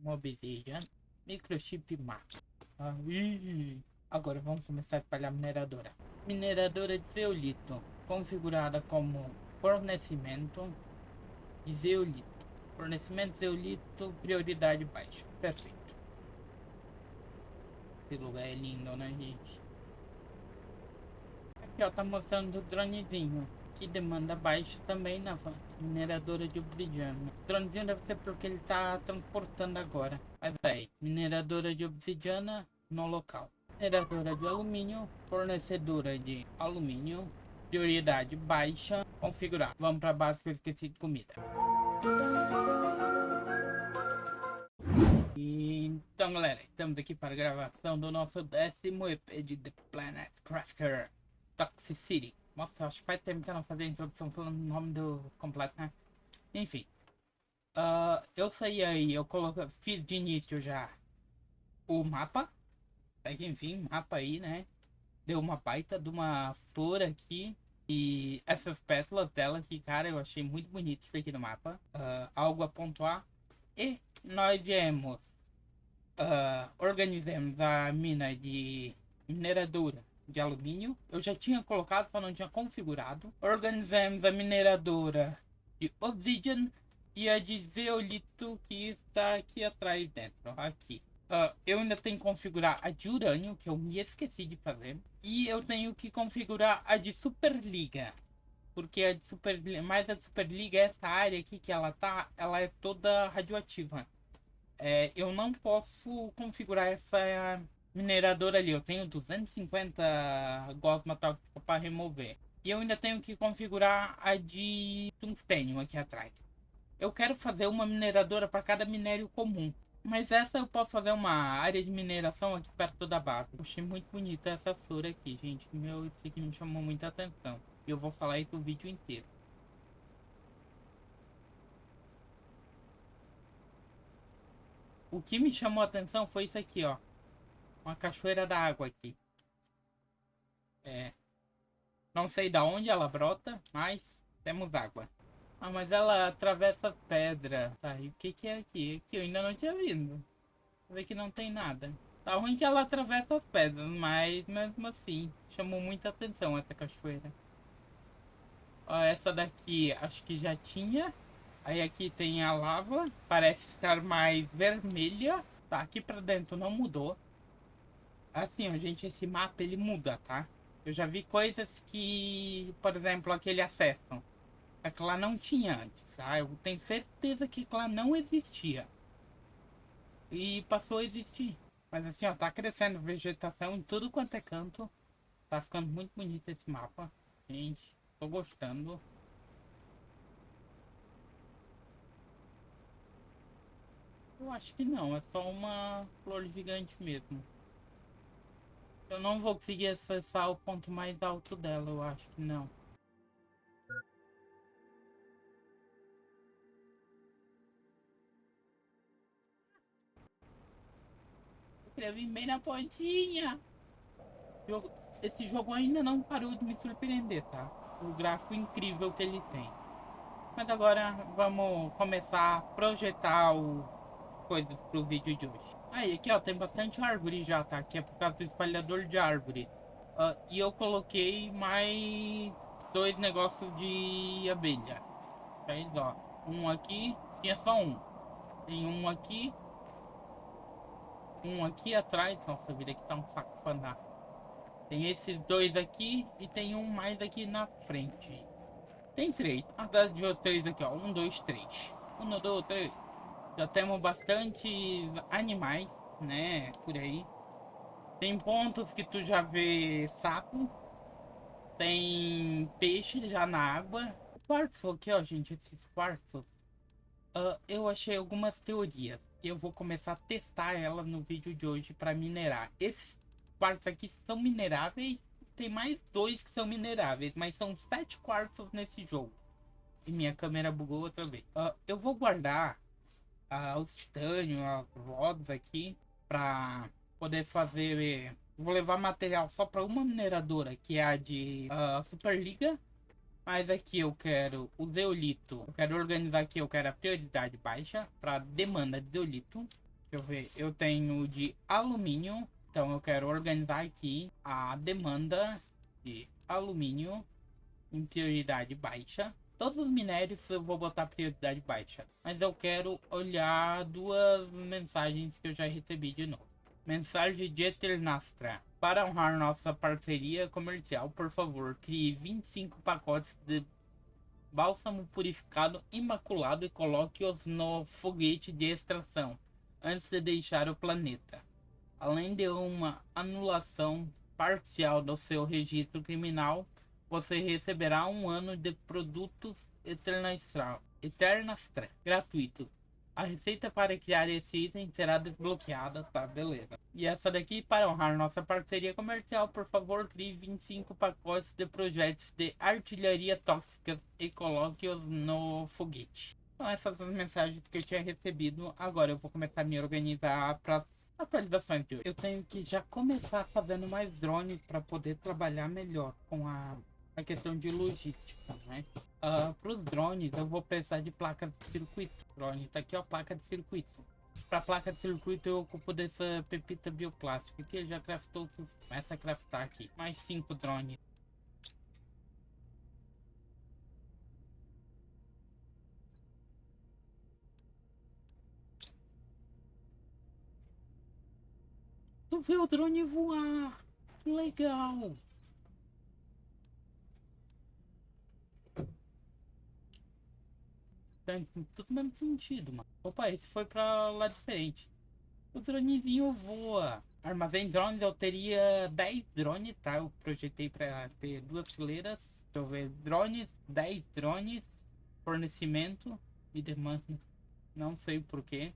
Obsidian, microchip macro. Agora vamos começar a espalhar mineradora. Mineradora de zeolito, configurada como fornecimento de zeolito. Fornecimento de zeolito, prioridade baixa. Perfeito. Esse lugar é lindo, né, gente? Aqui, ó, tá mostrando o dronezinho. Que demanda baixa também na mineradora de obsidiana. O dronezinho deve ser porque ele tá transportando agora. Mas aí, mineradora de obsidiana no local. Mineradora de alumínio, fornecedora de alumínio, prioridade baixa, configurar. Vamos pra base que eu esqueci de comida. Então, galera, estamos aqui para a gravação do nosso 10º EP de The Planet Crafter Toxicity. Nossa, acho que faz tempo que eu não fazia a introdução falando o nome do completo, né? Enfim. Eu saí aí, fiz de início já o mapa. Enfim, mapa aí, né? Deu uma baita de uma flor aqui. E essas pétalas dela aqui, cara, eu achei muito bonito isso aqui no mapa. Algo a pontuar. E nós viemos. Organizamos a mina de mineradora de alumínio. Eu já tinha colocado, só não tinha configurado. Organizamos a mineradora de obsidian e a de zeolito que está aqui atrás dentro. Aqui. Eu ainda tenho que configurar a de urânio, que eu me esqueci de fazer. E eu tenho que configurar a de superliga. Porque a de superliga, essa área aqui que ela tá, ela é toda radioativa. Eu não posso configurar essa mineradora ali. Eu tenho 250 gosma tóxica para remover. E eu ainda tenho que configurar a de tungstênio aqui atrás. Eu quero fazer uma mineradora para cada minério comum. Mas essa eu posso fazer uma área de mineração aqui perto da base. Eu achei muito bonita essa flor aqui, gente. Isso aqui me chamou muita atenção. E eu vou falar isso o vídeo inteiro. O que me chamou a atenção foi isso aqui, ó. Uma cachoeira da água aqui. Não sei da onde ela brota, mas temos água. Mas ela atravessa pedra. Tá, e o que é aqui? Aqui eu ainda não tinha visto. Vê que não tem nada. Tá ruim que ela atravessa as pedras, mas mesmo assim, chamou muita atenção essa cachoeira. Essa daqui acho que já tinha. Aí aqui tem a lava, parece estar mais vermelha. Tá, aqui pra dentro não mudou. Assim, ó, gente, esse mapa ele muda, tá? Eu já vi coisas que, por exemplo, aquele acesso. Aquela não tinha antes, tá? Eu tenho certeza que aquela não existia. E passou a existir. Mas assim, ó, tá crescendo vegetação em tudo quanto é canto. Tá ficando muito bonito esse mapa. Gente, tô gostando. Eu acho que não, é só uma flor gigante mesmo. Eu não vou conseguir acessar o ponto mais alto dela, eu acho que não. Eu queria vir bem na pontinha. Esse jogo ainda não parou de me surpreender, tá? O gráfico incrível que ele tem. Mas agora vamos começar a projetar coisas pro vídeo de hoje. Aí, aqui ó, tem bastante árvore já, tá? Aqui é por causa do espalhador de árvore. E eu coloquei mais 2 negócios de abelha. Aí, ó, um aqui, tinha só um. Tem um aqui atrás. Nossa, a vida aqui tá um saco pra andar. Tem esses 2 aqui e tem um mais aqui na frente. Tem 3. Atrás de vocês aqui, ó. 1, 2, 3. 1, 2, 3. Já temos bastante animais, né? Por aí. Tem pontos que tu já vê sapo. Tem peixe já na água. Quartzo aqui, ó, gente. Esses quartzos. Eu achei algumas teorias. E eu vou começar a testar ela no vídeo de hoje para minerar. Esses quartzos aqui são mineráveis. Tem mais 2 que são mineráveis. Mas são 7 quartzos nesse jogo. E minha câmera bugou outra vez. Eu vou guardar os titânios, as rodas aqui, para poder fazer. Vou levar material só para uma mineradora, que é a de Superliga. Mas aqui eu quero o zeolito. Eu quero organizar aqui, eu quero a prioridade baixa para demanda de zeolito. Deixa eu ver. Eu tenho de alumínio. Então eu quero organizar aqui a demanda de alumínio em prioridade baixa. Todos os minérios eu vou botar prioridade baixa. Mas eu quero olhar duas mensagens que eu já recebi de novo. Mensagem de Eternastra. Para honrar nossa parceria comercial, por favor, crie 25 pacotes de bálsamo purificado imaculado e coloque-os no foguete de extração antes de deixar o planeta. Além de uma anulação parcial do seu registro criminal, você receberá um ano de produtos Eternastra gratuito. A receita para criar esse item será desbloqueada, tá? Beleza. E essa daqui, para honrar nossa parceria comercial, por favor, crie 25 pacotes de projetos de artilharia tóxica e coloque-os no foguete. Então essas são as mensagens que eu tinha recebido. Agora eu vou começar a me organizar para atualizações de hoje. Eu tenho que já começar fazendo mais drones para poder trabalhar melhor com a questão de logística, né? Para os drones eu vou precisar de placa de circuito. Drone, tá aqui ó, placa de circuito. Para placa de circuito eu ocupo dessa pepita bioplástico que ele já craftou. Começa a craftar aqui. Mais 5 drones. Tu vê o drone voar. Que legal. Tem tudo no mesmo sentido, mano. Opa, esse foi pra lá diferente. O dronezinho voa. Armazém drones, eu teria 10 drones, tá? Eu projetei pra ter 2 fileiras. Deixa eu ver. Drones, 10 drones. Fornecimento e demanda. Não sei porquê.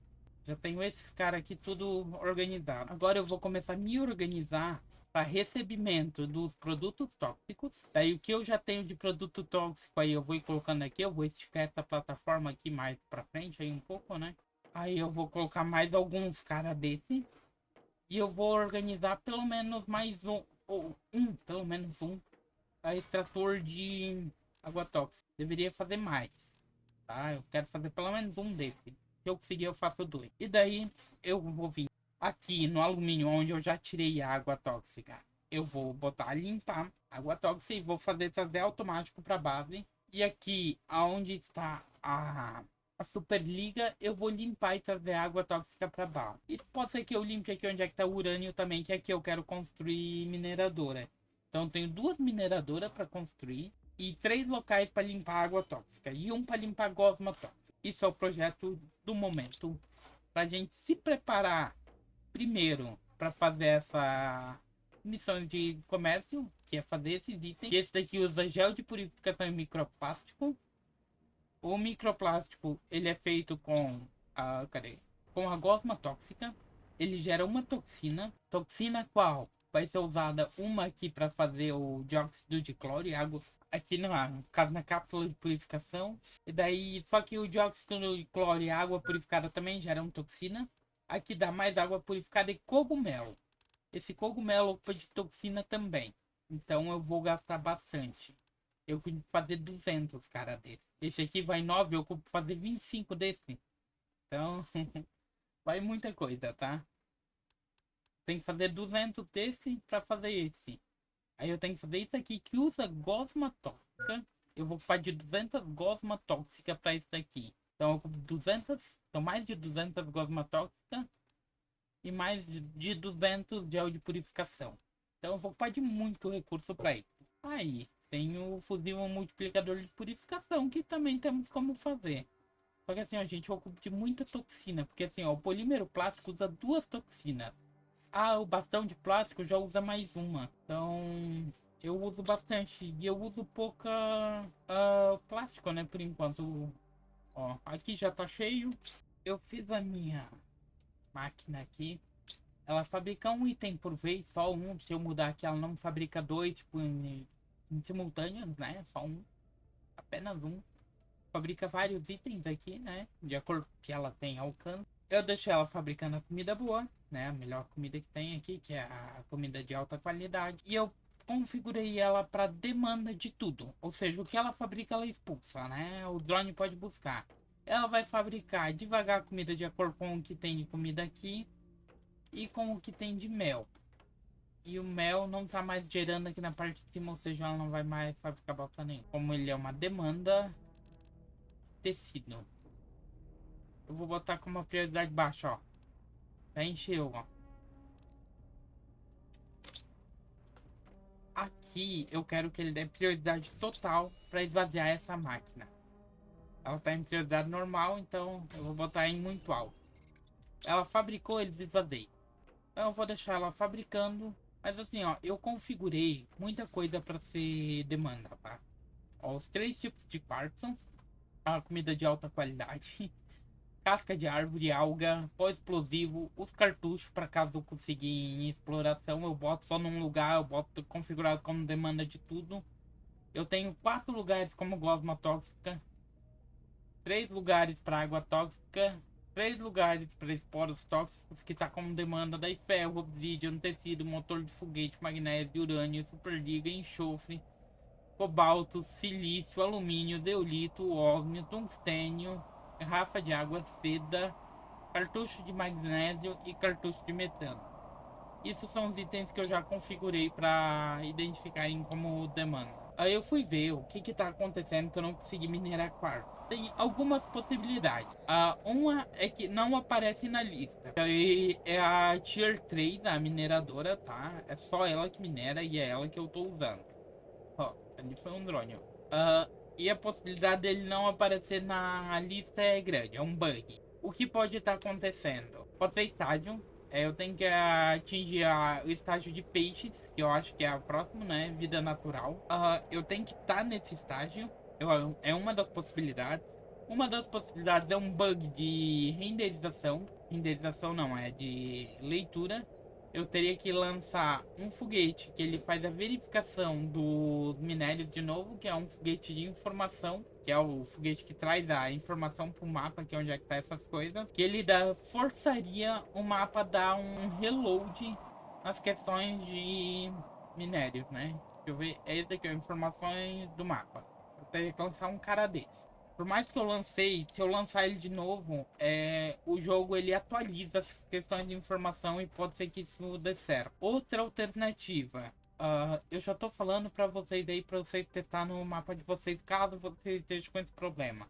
Já tenho esses caras aqui tudo organizado. Agora eu vou começar a me organizar para recebimento dos produtos tóxicos. Daí o que eu já tenho de produto tóxico aí eu vou ir colocando aqui. Eu vou esticar essa plataforma aqui mais para frente aí um pouco, né? Aí eu vou colocar mais alguns caras desse. E eu vou organizar pelo menos mais pelo menos um extrator de água tóxica. Deveria fazer mais, tá? Eu quero fazer pelo menos um desse. Se eu conseguir, eu faço 2. E daí eu vou vir aqui no alumínio, onde eu já tirei a água tóxica. Eu vou botar limpar a água tóxica e vou fazer trazer automático para base. E aqui, aonde está a Superliga, eu vou limpar e trazer água tóxica para base. E pode ser que eu limpe aqui onde é que está o urânio também, que aqui eu quero construir mineradora. Então eu tenho 2 mineradoras para construir e 3 locais para limpar água tóxica e um para limpar gosma tóxica. Isso é o projeto do momento para a gente se preparar primeiro para fazer essa missão de comércio, que é fazer esses itens. Esse daqui usa gel de purificação e microplástico. O microplástico ele é feito com a gosma tóxica. Ele gera uma toxina. Toxina qual vai ser usada uma aqui para fazer o dióxido de cloro e água aqui no caso na cápsula de purificação. E daí só que o dióxido de cloro e água purificada também geram toxina. Aqui dá mais água purificada e cogumelo. Esse cogumelo ocupa de toxina também. Então eu vou gastar bastante. Eu vou fazer 200 cara desse. Esse aqui vai 9, eu vou fazer 25 desse. Então vai muita coisa, tá? Tem que fazer 200 desse para fazer esse. Aí eu tenho que fazer isso aqui que usa gosma tóxica. Eu vou fazer de 200 gosma tóxica para isso aqui. Então eu ocupo 200, então mais de 200 gosma tóxica e mais de 200 gel de purificação. Então eu vou ocupar de muito recurso para isso. Aí tem o fuzil multiplicador de purificação que também temos como fazer. Só que assim, a gente ocupa de muita toxina, porque assim, ó, o polímero plástico usa 2 toxinas. O bastão de plástico já usa mais uma. Então eu uso bastante. E eu uso pouca plástico, né? Por enquanto. Ó, aqui já tá cheio. Eu fiz a minha máquina aqui. Ela fabrica um item por vez, só um. Se eu mudar aqui, ela não fabrica 2, tipo, em simultâneos, né? Só um. Apenas um. Fabrica vários itens aqui, né? De acordo com que ela tem alcance. Eu deixei ela fabricando a comida boa, né? A melhor comida que tem aqui, que é a comida de alta qualidade. E eu configurei ela para demanda de tudo. Ou seja, o que ela fabrica, ela expulsa, né? O drone pode buscar. ela vai fabricar devagar a comida de acordo com o que tem de comida aqui e com o que tem de mel. E o mel não tá mais gerando aqui na parte de cima, ou seja, ela não vai mais fabricar bosta nenhuma. Como ele é uma demanda, tecido. Eu vou botar como uma prioridade baixa, ó. Já encheu, ó. Aqui eu quero que ele dê prioridade total para esvaziar essa máquina. Ela tá em prioridade normal, então eu vou botar em muito alto. Ela fabricou, eles esvaziei. Então eu vou deixar ela fabricando. Mas assim, ó, eu configurei muita coisa para ser demanda, tá? Ó, os 3 tipos de quartzo, a comida de alta qualidade, casca de árvore, alga, pó explosivo, os cartuchos para caso eu conseguir em exploração, eu boto só num lugar, eu boto configurado como demanda de tudo. Eu tenho 4 lugares como gosma tóxica, 3 lugares para água tóxica, 3 lugares para esporos tóxicos, que tá como demanda, daí ferro, obsidian, tecido, motor de foguete, magnésio, urânio, superliga, enxofre, cobalto, silício, alumínio, zeolito, ósmio, tungstênio, garrafa de água, seda, cartucho de magnésio e cartucho de metano. Isso são os itens que eu já configurei para identificarem como demanda. Aí eu fui ver o que tá acontecendo que eu não consegui minerar quartzo. Tem algumas possibilidades. Uma é que não aparece na lista. Aí é a Tier 3, a mineradora, tá? É só ela que minera e é ela que eu tô usando. Ó, ali foi um drone, ó. E a possibilidade dele não aparecer na lista é grande, é um bug. O que pode estar acontecendo? Pode ser estágio. Eu tenho que atingir o estágio de peixes, que eu acho que é o próximo, né? Vida natural. Eu tenho que estar nesse estágio. É uma das possibilidades. Uma das possibilidades é um bug de renderização. Renderização não, é de leitura. Eu teria que lançar um foguete que ele faz a verificação dos minérios de novo, que é um foguete de informação, que é o foguete que traz a informação para o mapa, que é onde é que tá essas coisas, que ele forçaria o mapa a dar um reload nas questões de minérios, né? Deixa eu ver, é esse aqui, informações do mapa. Eu teria que lançar um cara desse. Por mais que eu lancei, se eu lançar ele de novo, o jogo ele atualiza as questões de informação e pode ser que isso dê certo. Outra alternativa, eu já tô falando para vocês aí, para vocês testar no mapa de vocês, caso vocês estejam com esse problema.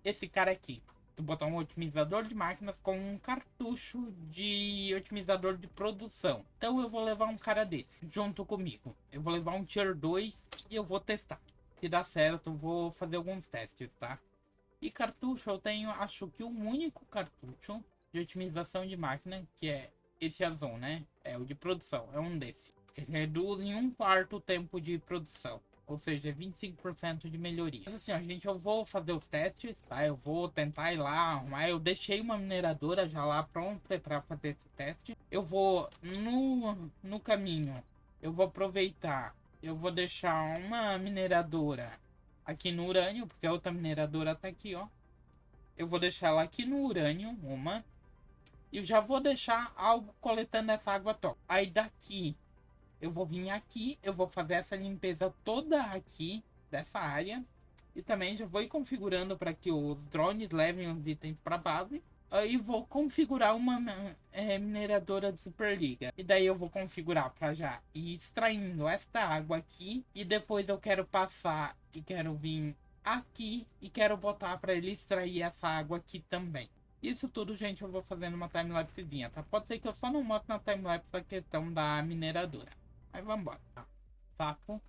Esse cara aqui, tu botar um otimizador de máquinas com um cartucho de otimizador de produção. Então eu vou levar um cara desse junto comigo. Eu vou levar um Tier 2 e eu vou testar. Se dá certo, vou fazer alguns testes, tá? E cartucho, eu tenho, acho que um único cartucho de otimização de máquina, que é esse azul, né? É o de produção, é um desse. Ele reduz em 1/4 o tempo de produção, ou seja, 25% de melhoria. Mas assim, ó, gente, eu vou fazer os testes, tá? Eu vou tentar ir lá arrumar. Eu deixei uma mineradora já lá pronta para fazer esse teste. Eu vou, no caminho, eu vou aproveitar. Eu vou deixar uma mineradora aqui no urânio, porque a outra mineradora tá aqui, ó. Eu vou deixar ela aqui no urânio, uma. E eu já vou deixar algo coletando essa água tóxica. Aí daqui, eu vou vir aqui, eu vou fazer essa limpeza toda aqui, dessa área. E também já vou ir configurando para que os drones levem os itens para base. Aí vou configurar uma mineradora de Superliga. E daí eu vou configurar para já ir extraindo esta água aqui. E depois eu quero passar e quero vir aqui e quero botar para ele extrair essa água aqui também. Isso tudo, gente, eu vou fazendo uma timelapsezinha, tá? Pode ser que eu só não mostre na timelapse a questão da mineradora. Aí vamos embora, tá? Sapo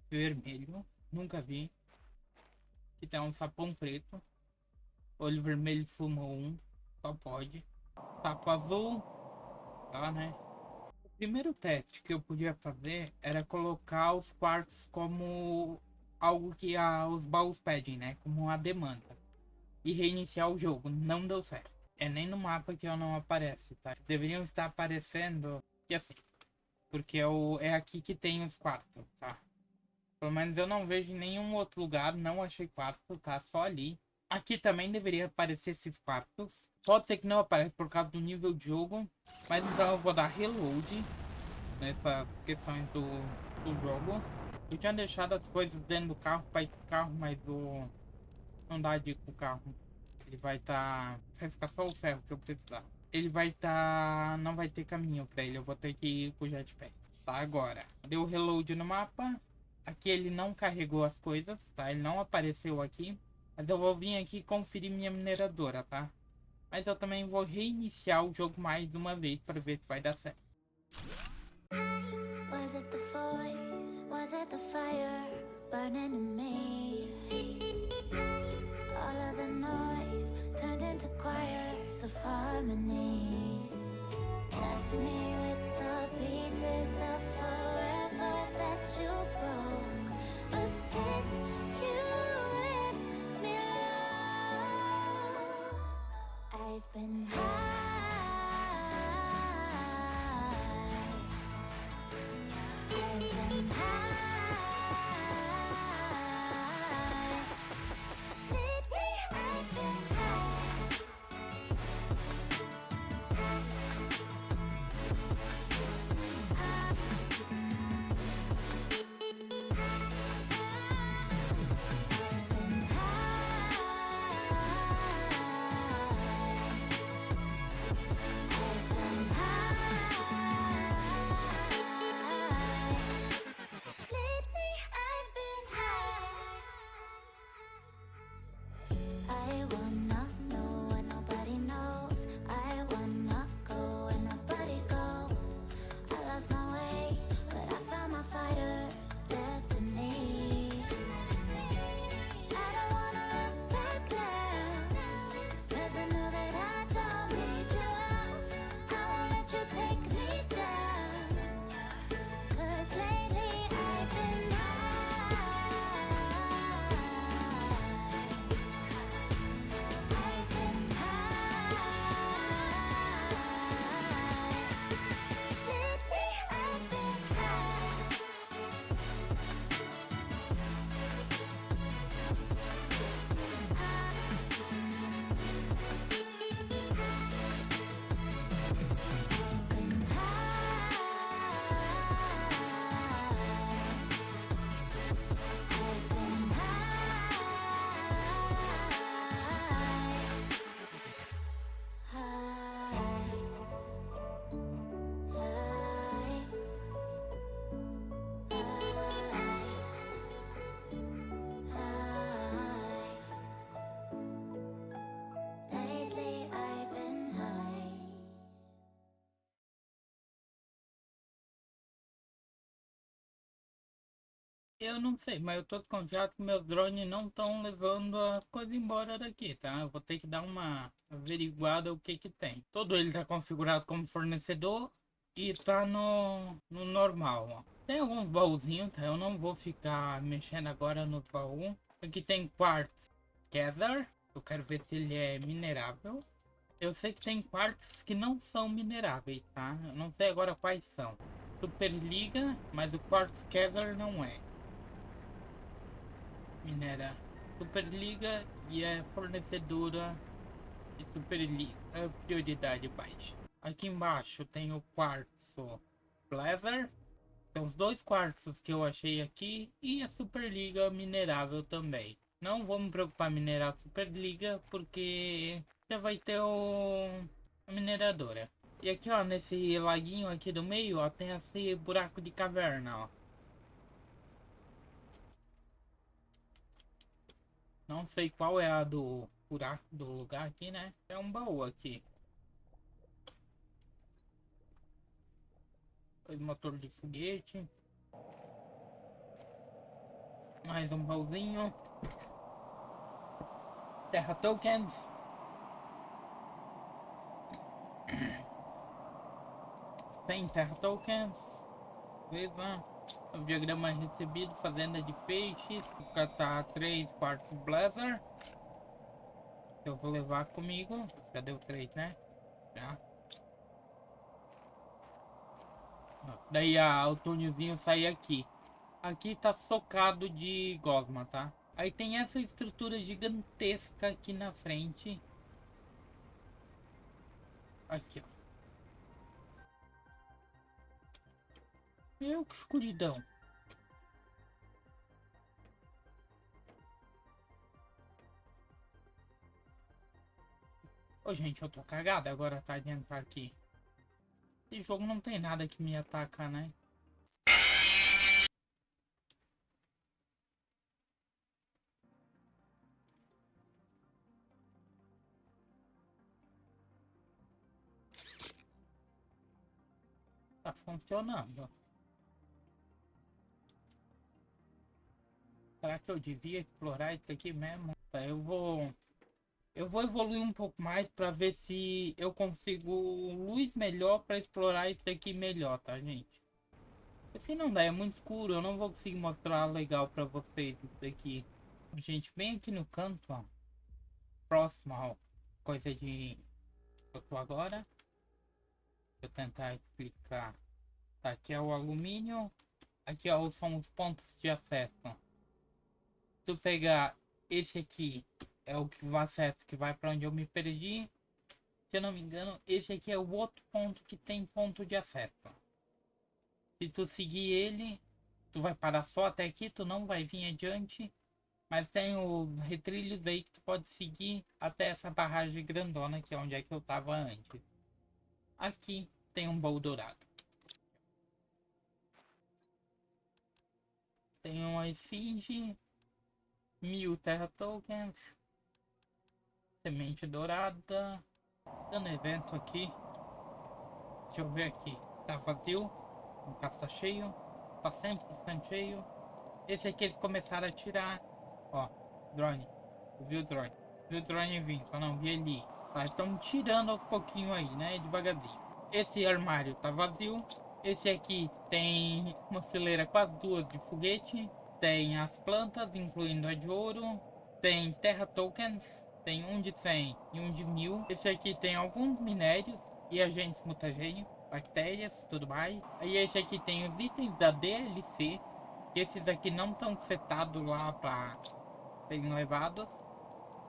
vermelho, nunca vi. Aqui tem um sapão preto. Olho vermelho fumou um. Só pode. Sapo azul. Tá, né? O primeiro teste que eu podia fazer era colocar os quartos como algo que os baús pedem, né? Como uma demanda. E reiniciar o jogo. Não deu certo. É nem no mapa que eu não aparece, tá? Deveriam estar aparecendo que assim. Porque é aqui que tem os quartos, tá? Pelo menos eu não vejo em nenhum outro lugar. Não achei quarto, tá? Só ali. Aqui também deveria aparecer esses quartos. Pode ser que não apareça por causa do nível de jogo. Mas então eu vou dar reload nessas questões do jogo. Eu tinha deixado as coisas dentro do carro para esse carro, mas não dá de ir com o carro. Ele vai estar... Vai ficar só o ferro que eu precisar. Ele vai estar... Não vai ter caminho pra ele. Eu vou ter que ir com o jetpack. Tá, agora. Deu reload no mapa. Aqui ele não carregou as coisas, tá? Ele não apareceu aqui. Mas eu vou vir aqui conferir minha mineradora, tá? Mas eu também vou reiniciar o jogo mais uma vez para ver se vai dar certo. Was it the voice? Was it the fire burning in me? All of the noise turned into choirs of harmony. Left me with the pieces of forever that you broke. But since you left me alone, I've been high. I've been high. Lately I've been high. I wanna know what nobody knows. I wanna go where nobody goes. I lost my way, but I found my fighter's destiny. I don't wanna look back now, 'cause I know that I don't need your love. I won't let you take me down, 'cause lately I've been high. I've been high. Lately I've been high. I've been high. I've been Lately I've been high. Eu não sei, mas eu tô desconfiado que meus drones não estão levando as coisas embora daqui, tá? Eu vou ter que dar uma averiguada o que que tem. Todo ele tá configurado como fornecedor e tá no normal, ó. Tem alguns baúzinhos, tá? Eu não vou ficar mexendo agora nos baús. Aqui tem Quartz Gather. Eu quero ver se ele é minerável. Eu sei que tem quartos que não são mineráveis, tá? Eu não sei agora quais são. Superliga, mas o Quartz Gather não é. Minera Superliga e é fornecedora de Superliga. É prioridade baixa. Aqui embaixo tem o quartzo Blazer. Tem os dois quartzos que eu achei aqui e a Superliga minerável também. Não vou me preocupar em minerar a Superliga porque já vai ter a mineradora. E aqui ó, nesse laguinho aqui do meio ó, tem esse buraco de caverna ó. Não sei qual é a do buraco do lugar aqui, né? É um baú aqui. Dois motor de foguete. Mais um baúzinho. Terra tokens. Sem terra tokens. Beleza. O diagrama recebido. Fazenda de peixes. Vou catar 3 quartos blazer. Eu vou levar comigo. Já deu 3, né? Já. Daí o túnelzinho sai aqui. Aqui tá socado de gosma, tá? Aí tem essa estrutura gigantesca aqui na frente. Aqui, ó. Meu, que escuridão. Ô, gente, eu tô cagado agora, tá, de entrar aqui. Esse jogo não tem nada que me ataca, né? Tá funcionando. Será que eu devia explorar isso aqui mesmo? Tá, eu vou evoluir um pouco mais pra ver se eu consigo luz melhor pra explorar isso aqui melhor, tá, gente? Se não der, é muito escuro, eu não vou conseguir mostrar legal pra vocês isso daqui. Gente, bem aqui no canto, ó. Próximo, ó. Coisa de... Eu tô agora. Vou tentar explicar. Tá, aqui é o alumínio. Aqui, ó, são os pontos de acesso. Se tu pegar esse aqui, é o acesso que vai pra onde eu me perdi. Se eu não me engano, esse aqui é o outro ponto que tem ponto de acesso. Se tu seguir ele, tu vai parar só até aqui, tu não vai vir adiante. Mas tem os retrilhos aí que tu pode seguir até essa barragem grandona, que é onde é que eu tava antes. Aqui tem um baú dourado. Tem uma esfinge, 1000 terra tokens, semente dourada. Dando evento aqui. Deixa eu ver aqui. Tá vazio. O caso tá cheio. Tá 100% cheio. Esse aqui eles começaram a tirar. Ó, drone. Viu o drone? Viu o drone vir, só não vi ele. Tá, estão tirando aos pouquinho aí, né? Devagarzinho. Esse armário tá vazio. Esse aqui tem uma fileira com as duas de foguete. Tem as plantas, incluindo a de ouro. Tem terra tokens. Tem um de 100 e um de 1000. Esse aqui tem alguns minérios e agentes mutagênios, bactérias, tudo mais. Aí esse aqui tem os itens da DLC. Esses aqui não estão setados lá para serem levados.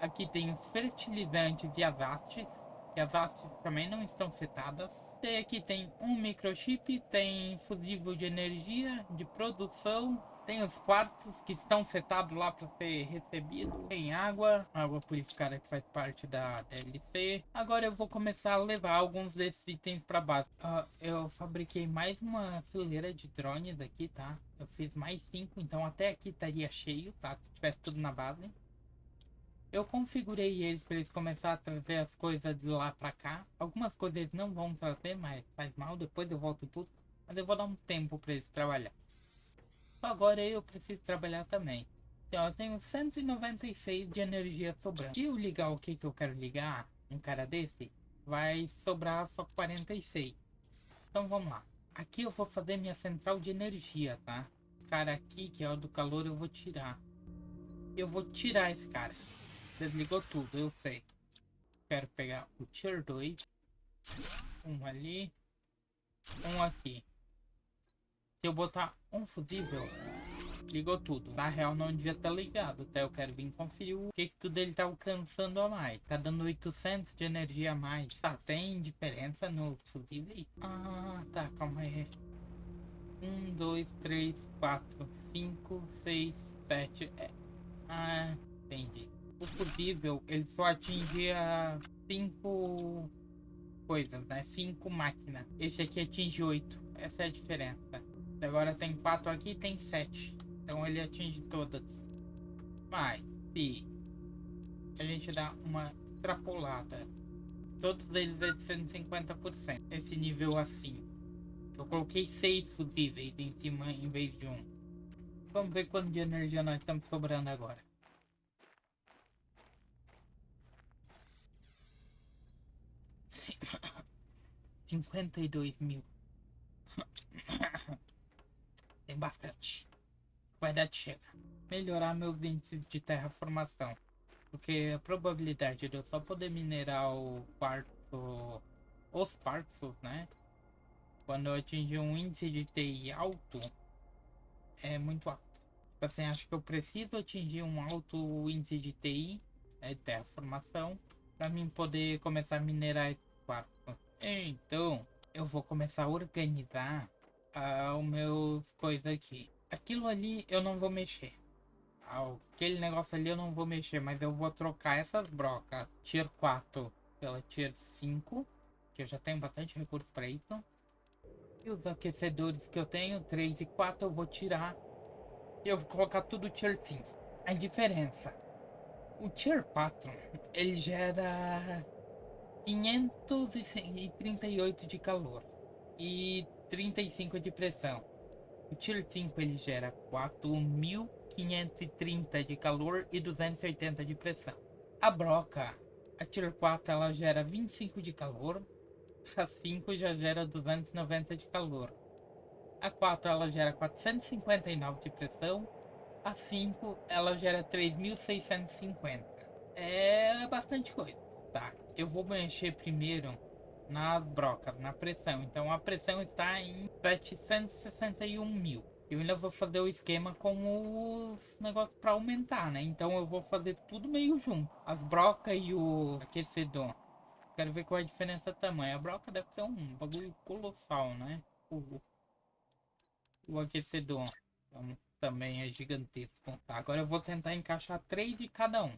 Aqui tem os fertilizantes e as hastes. E as hastes também não estão setadas. E aqui tem um microchip, tem fusível de energia, de produção. Tem os quartos que estão setados lá para ser recebido. Tem água purificada que faz parte da DLC. Agora eu vou começar a levar alguns desses itens para base. Eu fabriquei mais uma fileira de drones aqui, tá? Eu fiz mais 5, então até aqui estaria cheio, tá? Se tivesse tudo na base. Eu configurei eles para eles começar a trazer as coisas de lá para cá. Algumas coisas eles não vão trazer, mas faz mal. Depois eu volto e busco. Mas eu vou dar um tempo para eles trabalhar. Agora eu preciso trabalhar também. Então, eu tenho 196 de energia sobrando. Se eu ligar o que eu quero ligar, um cara desse, vai sobrar só 46. Então vamos lá. Aqui eu vou fazer minha central de energia, tá? Cara aqui, que é o do calor, eu vou tirar. Eu vou tirar esse cara. Desligou tudo, eu sei. Quero pegar o Tier 2. Um ali. Um aqui. Se eu botar um fusível, ligou tudo. Na real não devia estar ligado, até eu quero vir conferir o que tudo ele tá alcançando a mais. Tá dando 800 de energia a mais. Tá, tem diferença no fusível? Ah, tá, calma aí. 1, 2, 3, 4, 5, 6, 7. Entendi. O fusível, ele só atingia 5 coisas, né? 5 máquinas. Esse aqui atinge 8. Essa é a diferença. Agora tem 4 aqui, tem 7. Então ele atinge todas. Mas se a gente dá uma extrapolada, todos eles é de 150%. Esse nível assim. Eu coloquei 6 fusíveis em cima em vez de 1. Vamos ver quanto de energia nós estamos sobrando agora. Sim. 52.000. Tem bastante. Vai dar de chega. Melhorar meus índices de terraformação. Porque a probabilidade de eu só poder minerar o quartzo, os quartzos, né? Quando eu atingir um índice de TI alto, é muito alto. Tipo assim, acho que eu preciso atingir um alto índice de TI, né, de terraformação, para mim poder começar a minerar esses quartzos. Então, eu vou começar a organizar os meus coisas aqui. Aquilo ali eu não vou mexer. Aquele negócio ali eu não vou mexer, mas eu vou trocar essas brocas Tier 4 pela Tier 5, que eu já tenho bastante recurso para isso. E os aquecedores que eu tenho, 3 e 4, eu vou tirar. E eu vou colocar tudo Tier 5. A diferença: o Tier 4 ele gera 538 de calor e 35 de pressão. O Tier 5 ele gera 4.530 de calor e 280 de pressão. A broca, a Tier 4, ela gera 25 de calor, a 5 já gera 290 de calor. A 4 ela gera 459 de pressão, a 5 ela gera 3.650. É bastante coisa, tá? Eu vou mexer primeiro nas brocas, na pressão. Então a pressão está em 761 mil. Eu ainda vou fazer o esquema com os negócios para aumentar, né? Então eu vou fazer tudo meio junto. As brocas e o aquecedor. Quero ver qual é a diferença de tamanho. A broca deve ser um bagulho colossal, né? O aquecedor então, também é gigantesco. Tá, agora eu vou tentar encaixar 3 de cada um.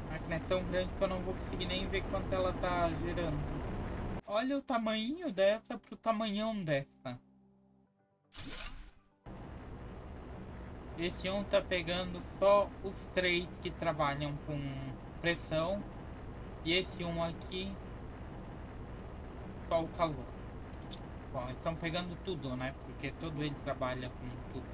A máquina é tão grande que eu não vou conseguir nem ver quanto ela tá gerando. Olha o tamanho dessa pro tamanhão dessa. Esse um tá pegando só os 3 que trabalham com pressão. E esse um aqui, só o calor. Bom, eles estão pegando tudo, né? Porque todo ele trabalha com tudo.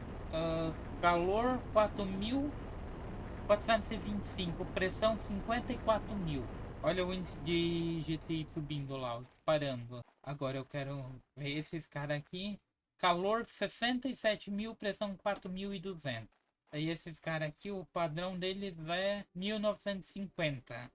Calor 4.425, pressão 54.000. Olha o índice de GTI subindo lá, disparando. Agora eu quero ver esses caras aqui. Calor 67.000, pressão 4.200. Aí esses caras aqui, o padrão deles é 1950.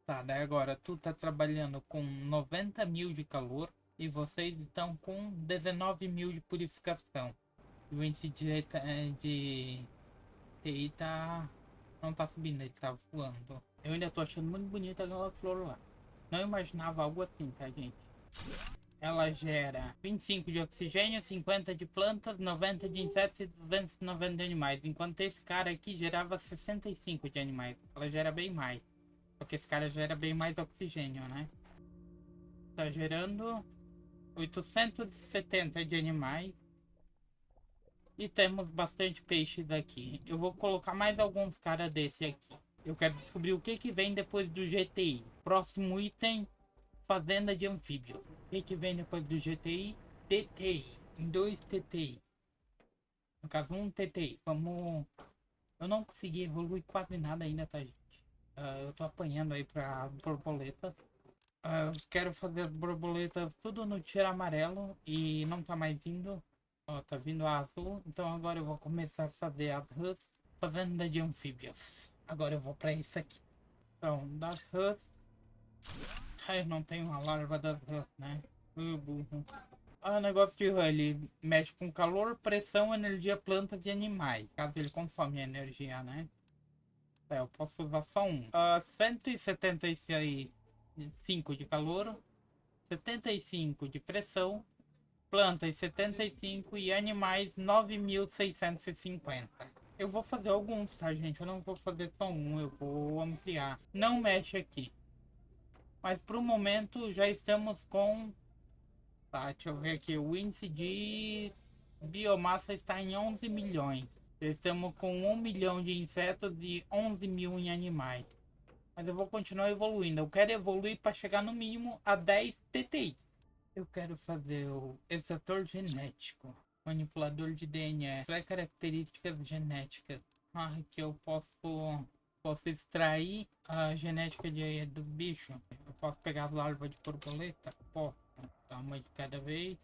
Tá, daí agora tu tá trabalhando com 90.000 de calor e vocês estão com 19.000 de purificação. E o índice de TI não tá subindo, ele tá voando. Eu ainda tô achando muito bonita aquela flor lá. Não imaginava algo assim, tá, gente? Ela gera 25 de oxigênio, 50 de plantas, 90 de insetos e 290 de animais. Enquanto esse cara aqui gerava 65 de animais. Ela gera bem mais. Porque esse cara gera bem mais oxigênio, né? Tá gerando 870 de animais. E temos bastante peixes aqui. Eu vou colocar mais alguns caras desse aqui. Eu quero descobrir o que vem depois do GTI. Próximo item, fazenda de anfíbios. O que vem depois do GTI? TTI. Em 2 TTI. No caso, um TTI. Vamos... Eu não consegui evoluir quase nada ainda, tá, gente? Eu tô apanhando aí pra borboletas. Eu quero fazer as borboletas tudo no tiro amarelo e não tá mais vindo. Ó, tá vindo a azul. Então agora eu vou começar a fazer as rãs. Fazenda de anfíbios. Agora eu vou pra isso aqui. Então, das rãs. Eu não tenho uma larva das rãs, né? Burro. O negócio de rã, ele mexe com calor, pressão, energia, plantas e animais. Caso ele consome energia, né? Eu posso usar só um. 175 de calor, 75 de pressão, plantas 75 e animais 9.650. Eu vou fazer alguns, tá, gente? Eu não vou fazer só um, eu vou ampliar. Não mexe aqui. Mas pro momento já estamos com... Tá, deixa eu ver aqui. O índice de biomassa está em 11 milhões. Estamos com 1 milhão de insetos e 11 mil em animais. Mas eu vou continuar evoluindo. Eu quero evoluir para chegar no mínimo a 10 TTI. Eu quero fazer o extrator genético. Manipulador de DNA. Extrai características genéticas. Que eu posso extrair a genética do bicho. Eu posso pegar a larva de borboleta? Posso. Tá, uma de cada vez.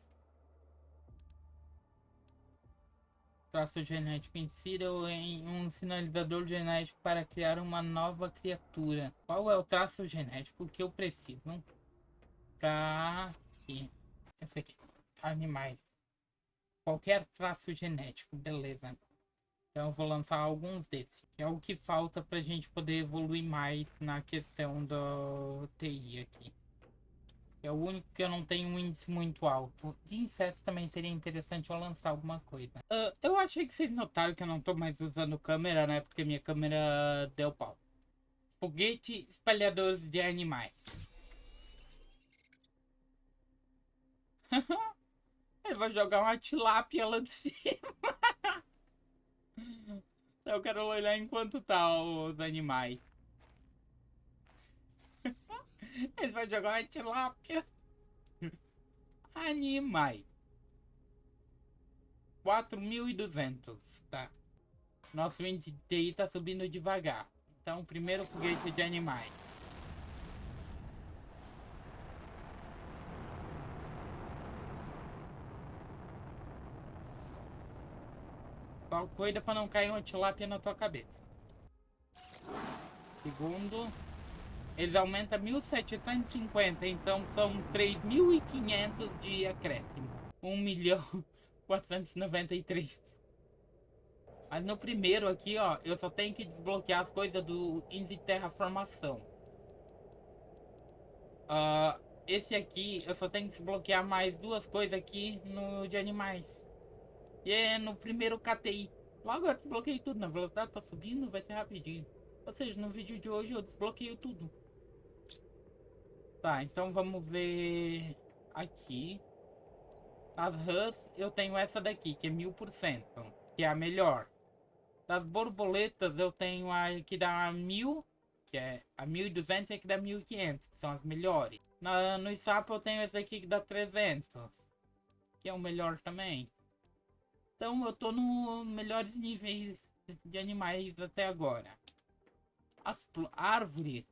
Traço genético. Insira em um sinalizador genético para criar uma nova criatura. Qual é o traço genético que eu preciso para aqui? Esse aqui. Animais. Qualquer traço genético, beleza. Então eu vou lançar alguns desses. É o que falta para a gente poder evoluir mais na questão do TI aqui. É o único que eu não tenho um índice muito alto. De insetos também seria interessante eu lançar alguma coisa. Eu achei que vocês notaram que eu não tô mais usando câmera, né? Porque minha câmera deu pau. Foguete espalhador de animais. Ele vai jogar uma tilápia lá de cima. Eu quero olhar enquanto tá os animais. Ele vai jogar uma tilápia. Animais. 4.200, tá? Nosso índice de TI tá subindo devagar. Então, primeiro foguete de animais. Só cuida pra não cair uma tilápia na tua cabeça. Segundo, eles aumentam 1.750, então são 3.500 de acréscimo. 1.493. Mas no primeiro aqui, ó, eu só tenho que desbloquear as coisas do índice de terraformação. Esse aqui, eu só tenho que desbloquear mais duas coisas aqui no de animais. E é no primeiro KTI. Logo eu desbloqueei tudo, na velocidade tá subindo, vai ser rapidinho. Ou seja, no vídeo de hoje eu desbloqueio tudo. Tá, então vamos ver aqui. As RAS eu tenho essa daqui, que é 1000%, que é a melhor. Das borboletas eu tenho a que dá 1000, que é a 1200 e a que dá 1500, que são as melhores. No sapo eu tenho essa aqui que dá 300, que é o melhor também. Então eu tô nos melhores níveis de animais até agora. As árvores,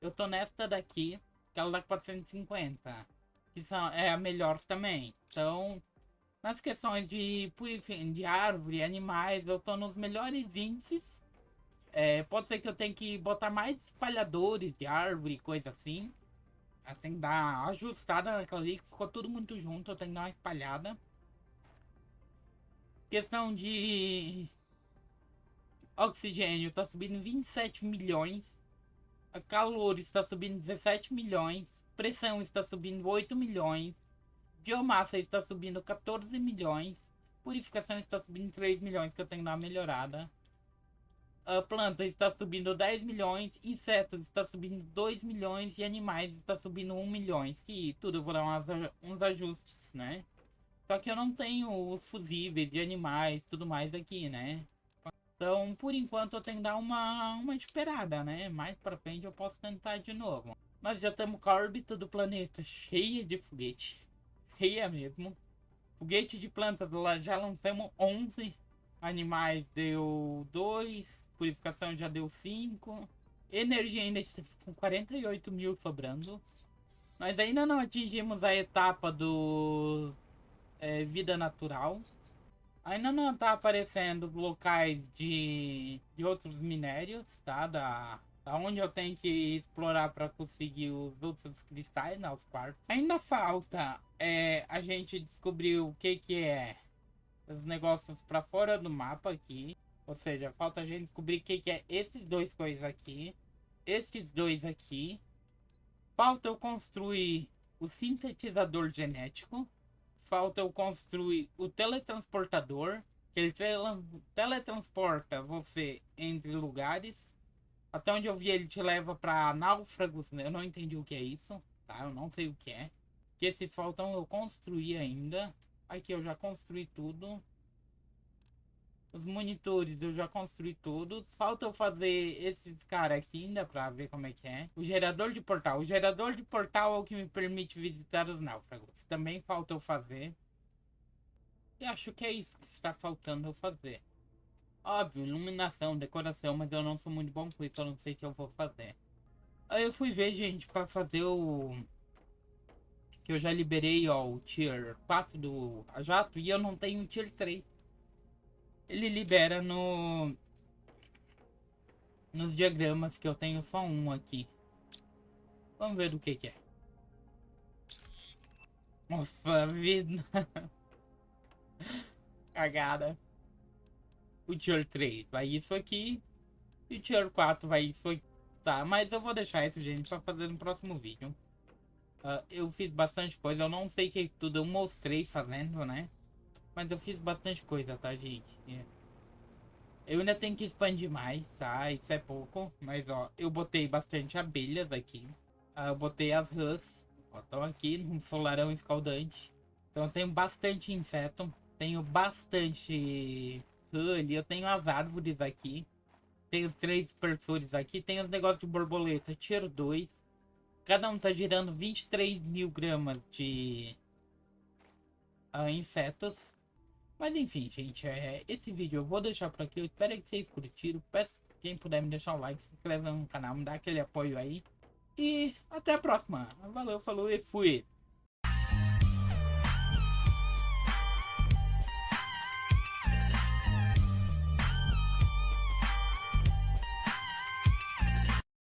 eu tô nesta daqui, que ela dá 450, que é a melhor também. Então, nas questões de árvore, animais, eu tô nos melhores índices. Pode ser que eu tenha que botar mais espalhadores de árvore, coisa assim. Tem que dar uma ajustada naquela ali, que ficou tudo muito junto, eu tenho que dar uma espalhada. Questão de oxigênio, tá subindo 27 milhões. A calor está subindo 17 milhões. Pressão está subindo 8 milhões. Biomassa está subindo 14 milhões. Purificação está subindo 3 milhões, que eu tenho que dar uma melhorada. A planta está subindo 10 milhões. Insetos está subindo 2 milhões. E animais está subindo 1 milhão. Que tudo eu vou dar uns ajustes, né? Só que eu não tenho os fusíveis de animais, tudo mais aqui, né? Então, por enquanto, eu tenho que dar uma esperada, né? Mais pra frente eu posso tentar de novo. Nós já estamos com a órbita do planeta cheia de foguete. Cheia mesmo. Foguete de plantas, já lançamos 11. Animais deu 2. Purificação já deu 5. Energia ainda está com 48 mil sobrando. Nós ainda não atingimos a etapa do vida natural. Ainda não tá aparecendo locais de outros minérios, tá? Da onde eu tenho que explorar para conseguir os outros cristais, né? Os quartos. Ainda falta a gente descobrir o que é os negócios para fora do mapa aqui. Ou seja, falta a gente descobrir o que é esses dois coisas aqui. Esses dois aqui. Falta eu construir o sintetizador genético. Falta eu construir o teletransportador, que ele teletransporta você entre lugares. Até onde eu vi, ele te leva para náufragos, né? Eu não entendi o que é isso, tá? Eu não sei o que é. Que esses faltam eu construir ainda. Aqui eu já construí tudo. Os monitores eu já construí todos. Falta eu fazer esses caras aqui ainda pra ver como é que é. O gerador de portal. O gerador de portal é o que me permite visitar os náufragos. Também falta eu fazer. E acho que é isso que está faltando eu fazer. Óbvio, iluminação, decoração, mas eu não sou muito bom com isso. Eu não sei se eu vou fazer. Aí eu fui ver, gente, pra fazer o... Que eu já liberei, ó, o Tier 4 do Jato. E eu não tenho o Tier 3. Ele libera nos diagramas, que eu tenho só um aqui. Vamos ver do que é. Nossa vida. Cagada. O Tier 3 vai isso aqui. E o Tier 4 vai isso aqui. Tá, mas eu vou deixar isso, gente, pra fazer no próximo vídeo. Eu fiz bastante coisa. Eu não sei que tudo eu mostrei fazendo, né? Mas eu fiz bastante coisa, tá, gente? Eu ainda tenho que expandir mais, tá? Isso é pouco. Mas, ó, eu botei bastante abelhas aqui. Eu botei as rãs. Ó, estão aqui num solarão escaldante. Então eu tenho bastante inseto. Tenho bastante rã ali. Eu tenho as árvores aqui. Tenho 3 dispersores aqui. Tenho os negócios de borboleta. Tier 2. Cada um tá girando 23 mil gramas de insetos. Mas enfim, gente, esse vídeo eu vou deixar por aqui. Eu espero que vocês curtiram. Peço quem puder me deixar um like, se inscreve no canal, me dá aquele apoio aí. E até a próxima. Valeu, falou e fui.